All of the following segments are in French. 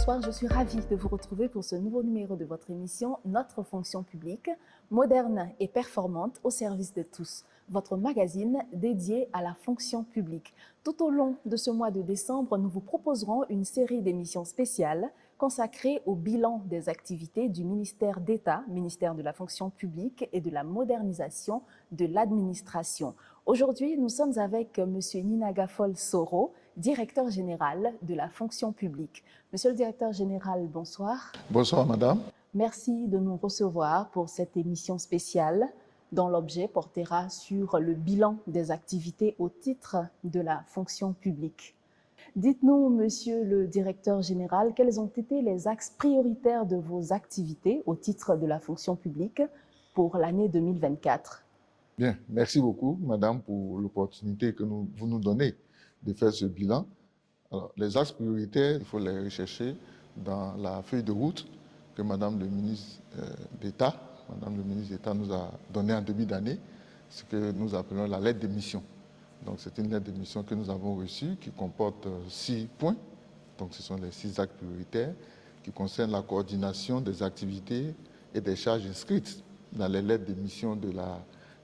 Bonsoir, je suis ravie de vous retrouver pour ce nouveau numéro de votre émission Notre fonction publique, moderne et performante au service de tous. Votre magazine dédié à la fonction publique. Tout au long de ce mois de décembre, nous vous proposerons une série d'émissions spéciales consacrées au bilan des activités du ministère d'État, ministère de la fonction publique et de la modernisation de l'administration. Aujourd'hui, nous sommes avec M. Ninagafol Soro, directeur général de la fonction publique. Monsieur le directeur général, bonsoir. Bonsoir, madame. Merci de nous recevoir pour cette émission spéciale dont l'objet portera sur le bilan des activités au titre de la fonction publique. Dites-nous, monsieur le directeur général, quels ont été les axes prioritaires de vos activités au titre de la fonction publique pour l'année 2024? Bien, merci beaucoup, madame, pour l'opportunité que vous nous donnez de faire ce bilan. Alors, les axes prioritaires, il faut les rechercher dans la feuille de route que madame le ministre d'État, nous a donnée en début d'année, ce que nous appelons la lettre de mission. Donc, c'est une lettre de mission que nous avons reçue qui comporte 6 points. Donc, ce sont les 6 axes prioritaires qui concernent la coordination des activités et des charges inscrites dans les lettres de mission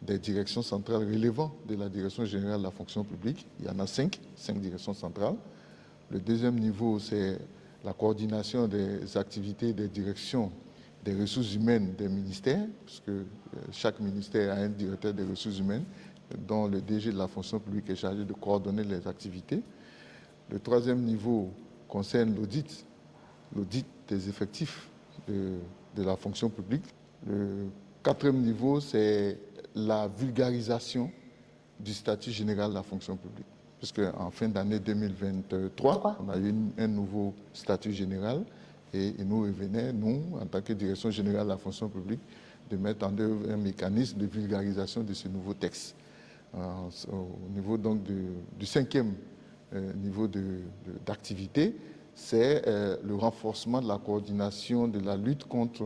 des directions centrales relevant de la Direction générale de la fonction publique. Il y en a 5 directions centrales. Le deuxième niveau, c'est la coordination des activités des directions des ressources humaines des ministères, puisque chaque ministère a un directeur des ressources humaines, dont le DG de la fonction publique est chargé de coordonner les activités. Le troisième niveau concerne l'audit des effectifs de la fonction publique. Le quatrième niveau, c'est la vulgarisation du statut général de la fonction publique. Puisqu'en fin d'année 2023, on a eu un nouveau statut général et il nous revenait, nous, en tant que direction générale de la fonction publique, de mettre en œuvre un mécanisme de vulgarisation de ce nouveau texte. Au niveau donc du cinquième niveau d'activité, c'est le renforcement de la coordination de la lutte contre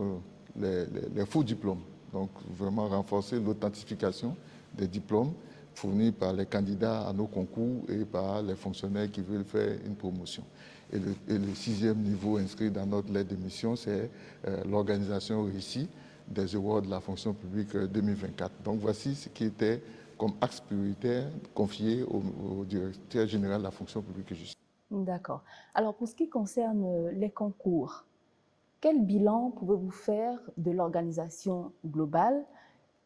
les faux diplômes. Donc, vraiment renforcer l'authentification des diplômes fournis par les candidats à nos concours et par les fonctionnaires qui veulent faire une promotion. Et le sixième niveau inscrit dans notre lettre de mission, c'est l'organisation réussie des awards de la fonction publique 2024. Donc, voici ce qui était comme axe prioritaire confié au directeur général de la fonction publique et justice. D'accord. Alors, pour ce qui concerne les concours, quel bilan pouvez-vous faire de l'organisation globale?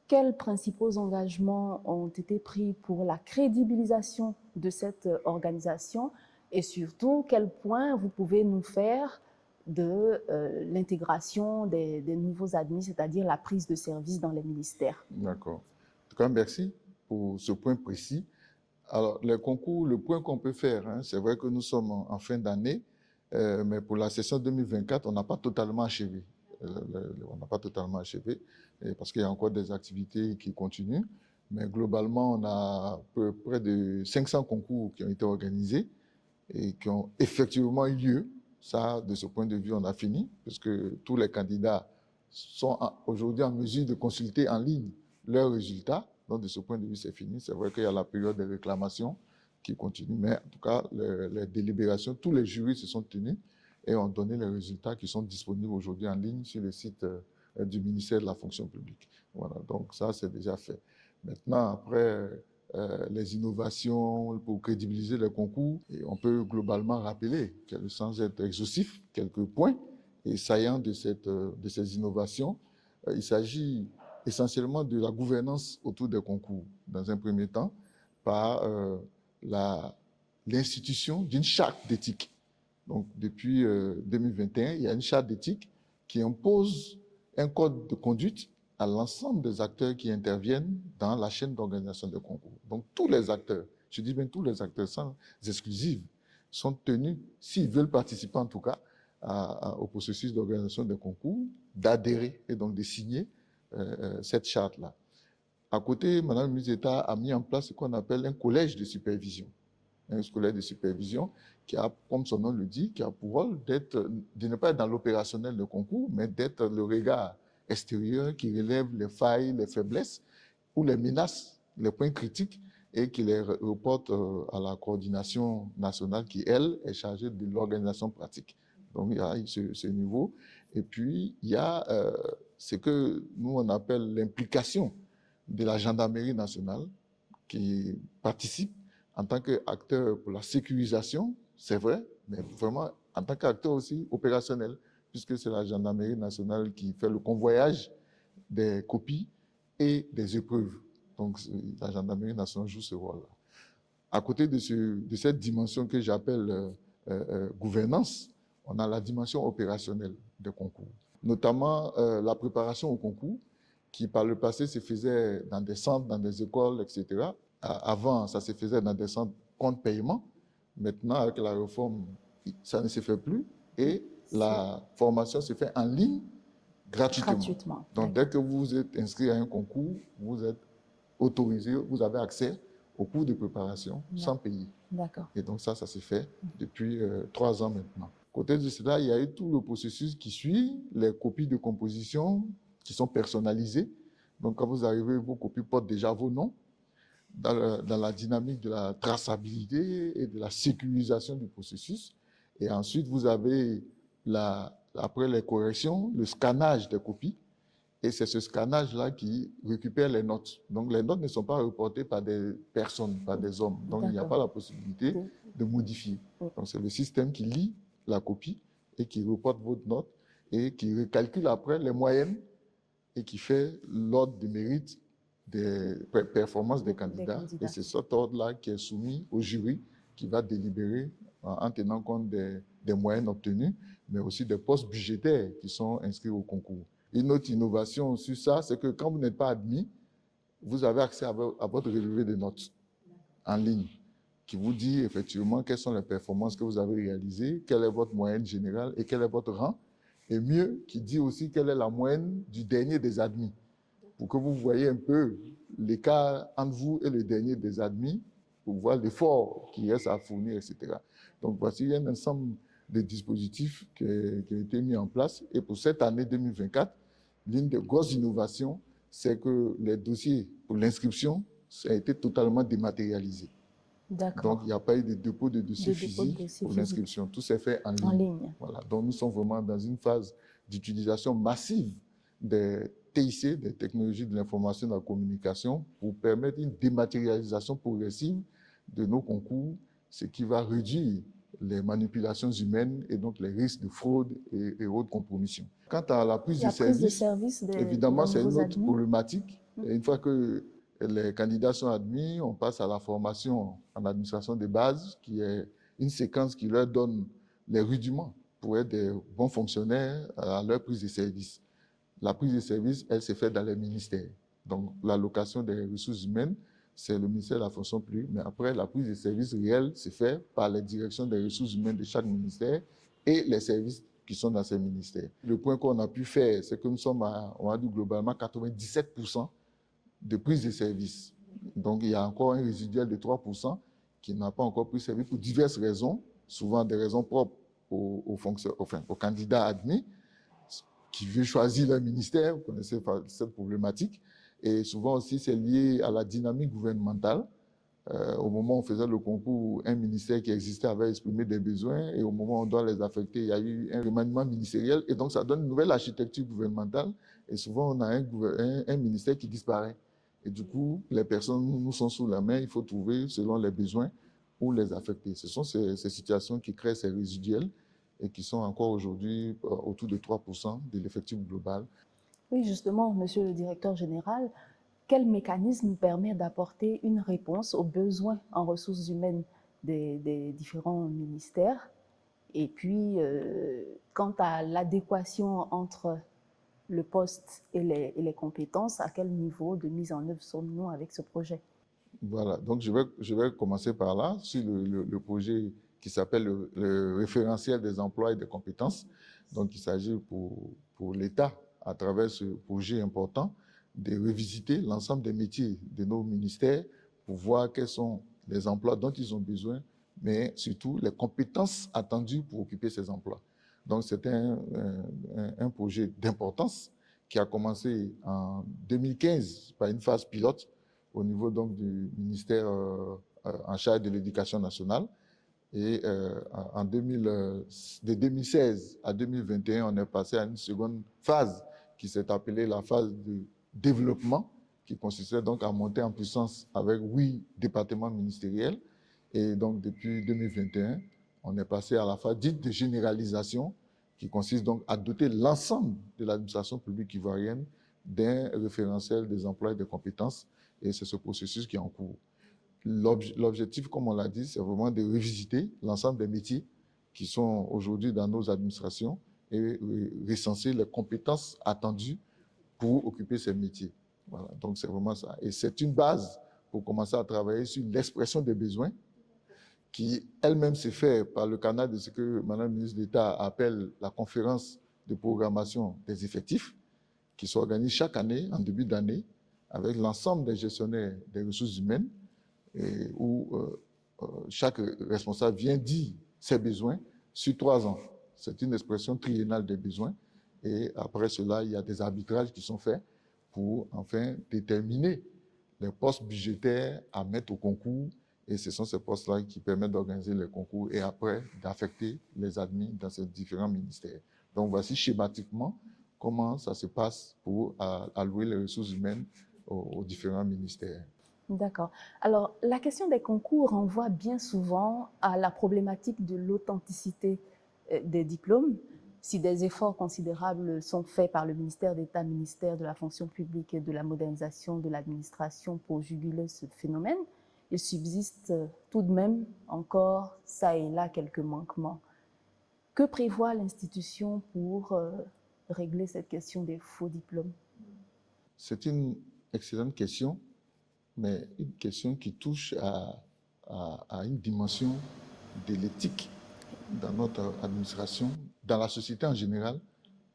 Quels principaux engagements ont été pris pour la crédibilisation de cette organisation? Et surtout, quel point vous pouvez nous faire de l'intégration des nouveaux admis, c'est-à-dire la prise de service dans les ministères? D'accord. En tout cas, merci pour ce point précis. Alors, les concours, le point qu'on peut faire, c'est vrai que nous sommes en fin d'année, mais pour la session 2024, on n'a pas totalement achevé. Parce qu'il y a encore des activités qui continuent. Mais globalement, on a près de 500 concours qui ont été organisés et qui ont effectivement eu lieu. Ça, de ce point de vue, on a fini, parce que tous les candidats sont aujourd'hui en mesure de consulter en ligne leurs résultats. Donc, de ce point de vue, c'est fini. C'est vrai qu'il y a la période de réclamation qui continue, mais en tout cas, les délibérations, tous les jurys se sont tenus et ont donné les résultats qui sont disponibles aujourd'hui en ligne sur le site du ministère de la fonction publique. Voilà, donc ça, c'est déjà fait. Maintenant, après les innovations pour crédibiliser les concours, et on peut globalement rappeler, sans être exhaustif, quelques points et saillants de ces innovations. Il s'agit essentiellement de la gouvernance autour des concours, dans un premier temps, par l'institution d'une charte d'éthique. Donc, depuis 2021, il y a une charte d'éthique qui impose un code de conduite à l'ensemble des acteurs qui interviennent dans la chaîne d'organisation des concours. Donc, tous les acteurs, je dis bien tous les acteurs sans exclusive, sont tenus, s'ils veulent participer en tout cas au processus d'organisation des concours, d'adhérer et donc de signer cette charte-là. À côté, Madame le ministre d'État a mis en place ce qu'on appelle un collège de supervision. Un collège de supervision qui a, comme son nom le dit, qui a pour rôle de ne pas être dans l'opérationnel de concours, mais d'être le regard extérieur qui relève les failles, les faiblesses ou les menaces, les points critiques et qui les reporte à la coordination nationale qui, elle, est chargée de l'organisation pratique. Donc, il y a ce niveau. Et puis, il y a ce que nous, on appelle l'implication de la gendarmerie nationale qui participe en tant qu'acteur pour la sécurisation, c'est vrai, mais vraiment en tant qu'acteur aussi opérationnel, puisque c'est la gendarmerie nationale qui fait le convoyage des copies et des épreuves. Donc, la gendarmerie nationale joue ce rôle-là. À côté de cette dimension que j'appelle gouvernance, on a la dimension opérationnelle des concours, notamment la préparation au concours, qui par le passé se faisait dans des centres, dans des écoles, etc. Avant, ça se faisait dans des centres compte paiement. Maintenant, avec la réforme, ça ne se fait plus et la formation se fait en ligne gratuitement. Donc, dès que vous êtes inscrit à un concours, vous êtes autorisé, vous avez accès au cours de préparation sans payer. D'accord. Et donc ça se fait depuis 3 ans maintenant. Côté de cela, il y a eu tout le processus qui suit, les copies de composition qui sont personnalisées. Donc quand vous arrivez, vos copies portent déjà vos noms dans la dynamique de la traçabilité et de la sécurisation du processus. Et ensuite, vous avez, après les corrections, le scannage des copies. Et c'est ce scannage-là qui récupère les notes. Donc, les notes ne sont pas reportées par des personnes, par des hommes. Donc, il n'y a pas la possibilité de modifier. Donc, c'est le système qui lit la copie et qui reporte votre note et qui recalcule après les moyennes et qui fait l'ordre de mérite des performances des candidats. Et c'est cet ordre-là qui est soumis au jury qui va délibérer en tenant compte des moyennes obtenues, mais aussi des postes budgétaires qui sont inscrits au concours. Une autre innovation sur ça, c'est que quand vous n'êtes pas admis, vous avez accès à votre relevé de notes en ligne qui vous dit effectivement quelles sont les performances que vous avez réalisées, quelle est votre moyenne générale et quel est votre rang. Et mieux, qui dit aussi quelle est la moyenne du dernier des admis, pour que vous voyez un peu l'écart entre vous et le dernier des admis, pour voir l'effort qui reste à fournir, etc. Donc voici, il y a un ensemble de dispositifs qui ont été mis en place. Et pour cette année 2024, l'une des grosses innovations, c'est que les dossiers pour l'inscription, ça a été totalement dématérialisé. Donc, il n'y a pas eu de dépôt de dossiers physiques pour l'inscription. Tout s'est fait en ligne. Voilà. Donc, nous sommes vraiment dans une phase d'utilisation massive des TIC, des technologies de l'information et de la communication, pour permettre une dématérialisation progressive de nos concours, ce qui va réduire les manipulations humaines et donc les risques de fraude et autres compromissions. Quant à la prise de service, évidemment, c'est une autre problématique. Et une fois que les candidats sont admis, on passe à la formation en administration de base, qui est une séquence qui leur donne les rudiments pour être des bons fonctionnaires à leur prise de service. La prise de service, elle se fait dans les ministères. Donc, l'allocation des ressources humaines, c'est le ministère de la fonction publique, mais après, la prise de service réelle se fait par les directions des ressources humaines de chaque ministère et les services qui sont dans ces ministères. Le point qu'on a pu faire, c'est que nous sommes on a dit globalement 97% de prise de service. Donc, il y a encore un résiduel de 3% qui n'a pas encore pris service pour diverses raisons, souvent des raisons propres aux candidats admis, qui veulent choisir leur ministère. Vous connaissez cette problématique. Et souvent aussi, c'est lié à la dynamique gouvernementale. Au moment où on faisait le concours, un ministère qui existait avait exprimé des besoins et au moment où on doit les affecter, il y a eu un remaniement ministériel et donc ça donne une nouvelle architecture gouvernementale et souvent on a un ministère qui disparaît. Et du coup, les personnes nous sont sous la main, il faut trouver selon les besoins où les affecter. Ce sont ces situations qui créent ces résiduels et qui sont encore aujourd'hui autour de 3% de l'effectif global. Oui, justement, monsieur le directeur général, quel mécanisme permet d'apporter une réponse aux besoins en ressources humaines des différents ministères? Et puis, quant à l'adéquation entre le poste et les compétences, à quel niveau de mise en œuvre sommes-nous avec ce projet? Voilà, donc je vais commencer par là, sur le projet qui s'appelle le référentiel des emplois et des compétences. Donc, il s'agit pour l'État, à travers ce projet important, de revisiter l'ensemble des métiers de nos ministères pour voir quels sont les emplois dont ils ont besoin, mais surtout les compétences attendues pour occuper ces emplois. Donc, c'est un projet d'importance qui a commencé en 2015 par une phase pilote au niveau donc du ministère en charge de l'Éducation nationale. Et de 2016 à 2021, on est passé à une seconde phase qui s'est appelée la phase de développement, qui consistait donc à monter en puissance avec 8 départements ministériels. Et donc, depuis 2021, on est passé à la phase dite de généralisation, qui consiste donc à doter l'ensemble de l'administration publique ivoirienne d'un référentiel des emplois et des compétences. Et c'est ce processus qui est en cours. L'objectif, comme on l'a dit, c'est vraiment de revisiter l'ensemble des métiers qui sont aujourd'hui dans nos administrations et recenser les compétences attendues pour occuper ces métiers. Voilà, donc c'est vraiment ça. Et c'est une base pour commencer à travailler sur l'expression des besoins qui elle-même s'est faite par le canal de ce que Mme la ministre d'État appelle la conférence de programmation des effectifs, qui s'organise chaque année, en début d'année, avec l'ensemble des gestionnaires des ressources humaines, et où chaque responsable vient dire ses besoins sur 3 ans. C'est une expression triennale des besoins. Et après cela, il y a des arbitrages qui sont faits pour enfin déterminer les postes budgétaires à mettre au concours. Et ce sont ces postes-là qui permettent d'organiser les concours et après d'affecter les admis dans ces différents ministères. Donc voici schématiquement comment ça se passe pour allouer les ressources humaines aux différents ministères. D'accord. Alors, la question des concours renvoie bien souvent à la problématique de l'authenticité des diplômes. Si des efforts considérables sont faits par le ministère d'État, ministère de la fonction publique et de la modernisation de l'administration pour juguler ce phénomène, il subsiste tout de même encore, ça et là, quelques manquements. Que prévoit l'institution pour régler cette question des faux diplômes? C'est une excellente question, mais une question qui touche à une dimension de l'éthique dans notre administration, dans la société en général,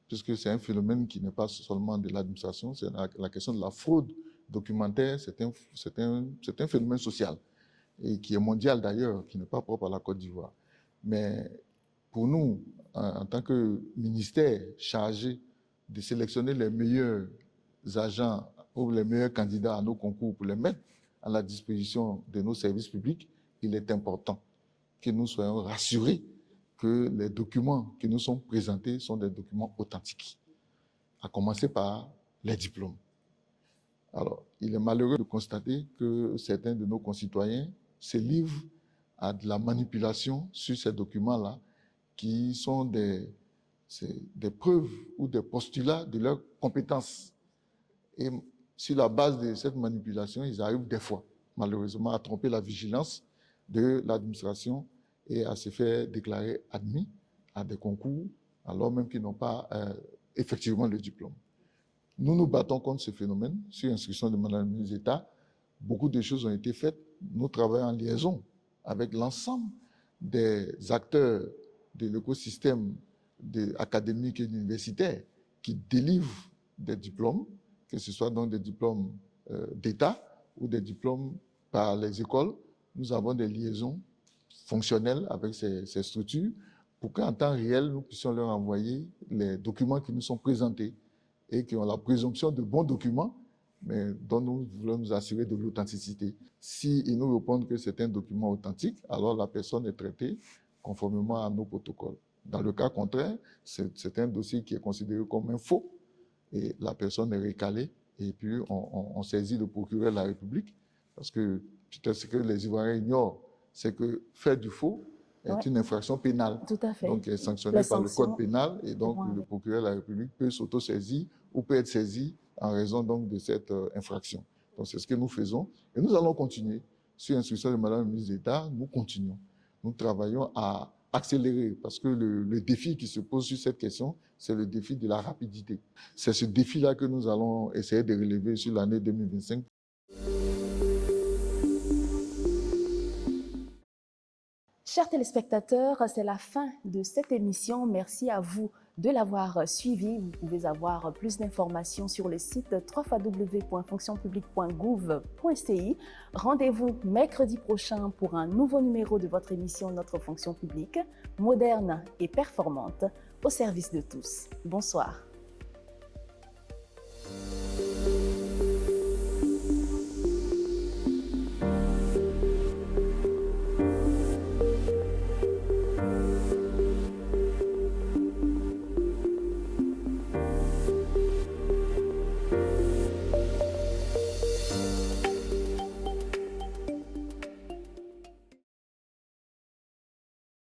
puisque c'est un phénomène qui n'est pas seulement de l'administration, c'est la question de la fraude documentaire, c'est un phénomène social, et qui est mondial d'ailleurs, qui n'est pas propre à la Côte d'Ivoire. Mais pour nous, en tant que ministère chargé de sélectionner les meilleurs agents ou les meilleurs candidats à nos concours pour les mettre à la disposition de nos services publics, il est important que nous soyons rassurés que les documents qui nous sont présentés sont des documents authentiques, à commencer par les diplômes. Alors, il est malheureux de constater que certains de nos concitoyens se livrent à de la manipulation sur ces documents-là, qui sont des preuves ou des postulats de leurs compétences. Et sur la base de cette manipulation, ils arrivent des fois, malheureusement, à tromper la vigilance de l'administration et à se faire déclarer admis à des concours, alors même qu'ils n'ont pas effectivement le diplôme. Nous nous battons contre ce phénomène. Sur instruction de Mme la ministre d'État, beaucoup de choses ont été faites. Nous travaillons en liaison avec l'ensemble des acteurs de l'écosystème académique et universitaire qui délivrent des diplômes, que ce soit donc des diplômes d'État ou des diplômes par les écoles. Nous avons des liaisons fonctionnelles avec ces structures pour qu'en temps réel, nous puissions leur envoyer les documents qui nous sont présentés et qui ont la présomption de bons documents, mais dont nous voulons nous assurer de l'authenticité. S'ils nous répondent que c'est un document authentique, alors la personne est traitée conformément à nos protocoles. Dans le cas contraire, c'est un dossier qui est considéré comme un faux et la personne est recalée et puis on saisit le procureur de la République parce que peut-être ce que les Ivoiriens ignorent, c'est que faire du faux est une infraction pénale. Tout à fait. Donc, elle est sanctionnée par le code pénal et donc le procureur de la République peut s'auto-saisir ou peut être saisi en raison donc de cette infraction. Donc, c'est ce que nous faisons et nous allons continuer. Sur instruction de Mme la ministre d'État, nous continuons. Nous travaillons à accélérer parce que le défi qui se pose sur cette question, c'est le défi de la rapidité. C'est ce défi-là que nous allons essayer de relever sur l'année 2025. Chers téléspectateurs, c'est la fin de cette émission. Merci à vous de l'avoir suivi. Vous pouvez avoir plus d'informations sur le site www.fonctionpublique.gouv.ci. Rendez-vous mercredi prochain pour un nouveau numéro de votre émission Notre fonction publique, moderne et performante, au service de tous. Bonsoir.